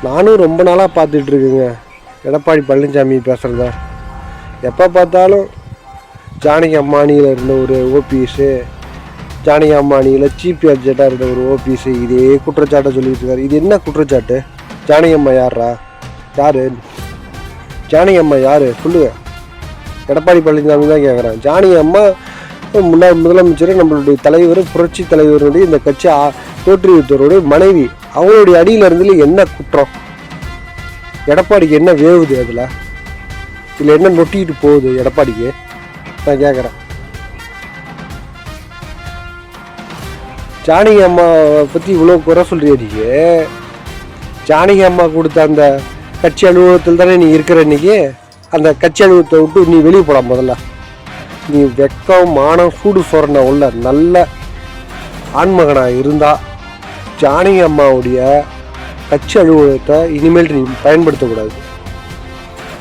நானும் ரொம்ப நாளாக பார்த்துட்ருக்குங்க எடப்பாடி பழனிசாமி பேசுகிறத. எப்போ பார்த்தாலும் ஜானகி அம்மானியில் இருந்த ஒரு ஓபிஎஸ்ஸு, ஜானகி அம்மானியில் சீஃப் அட்ஜெக்டாக இருந்த ஒரு ஓபிஎஸ்ஸு இதே குற்றச்சாட்டை சொல்லிட்டு இருக்காரு. இது என்ன குற்றச்சாட்டு? ஜானகி அம்மா யாரா? யார் ஜானகி அம்மா? யார் சொல்லுங்க. எடப்பாடி பழனிசாமி தான் கேட்குறேன். ஜானகி அம்மா முன்னாள் முதலமைச்சர், நம்மளுடைய தலைவர், புரட்சி தலைவருடைய இந்த கட்சி தோற்றுவித்தவருடைய மனைவி. அவங்களுடைய அடியில் இருந்துல என்ன குற்றம்? எடப்பாடிக்கு என்ன வேவுது? அதில் இதில் என்ன நொட்டிக்கிட்டு போகுது எடப்பாடிக்கு? நான் கேட்குறேன். ஜானகி அம்மாவை பற்றி இவ்வளோ குறை சொல்றியடிக்கு, ஜானகி அம்மா கொடுத்த அந்த கட்சி அலுவலகத்தில் தானே நீ இருக்கிற. இன்னைக்கு அந்த கட்சி அலுவலகத்தை விட்டு நீ வெளியே போடலாம். முதல்ல நீ வெக்கம் மானம் சூடு சொரணை உள்ள நல்ல ஆண்மகனாக இருந்தால் ஜானகி அம்மாவுடைய கட்சி அலுவலகத்தை இனிமேல் நீ பயன்படுத்தக்கூடாது.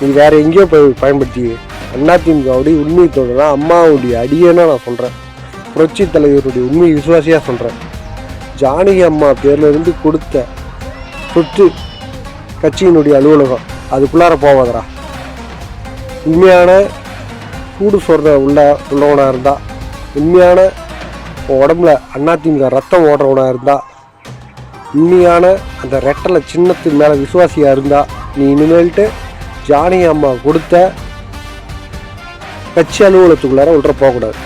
நீ வேற எங்கேயோ போய் பயன்படுத்தி அதிமுகவுடைய உண்மை தோழனா அம்மாவுடைய அடியேன்னா நான் சொல்கிறேன். புரட்சி தலைவருடைய உண்மை விசுவாசியாக சொல்கிறேன். ஜானகி அம்மா பேர்ல இருந்து கொடுத்த சொத்து கட்சியினுடைய அலுவலகம், அதுக்குள்ளார போவாதரா. உண்மையான சூடு சொல்கிற உள்ளவனாக இருந்தால், உண்மையான உடம்புல அதிமுக ரத்தம் ஓடுறவனாக இருந்தால், உண்மையான அந்த ரெட்டலை சின்னத்து மேலே விசுவாசியாக இருந்தால், நீ இனிமேல்ட்டு ஜானகி அம்மா கொடுத்த கட்சி அலுவலகத்துக்குள்ளார உள்ள போகக்கூடாது.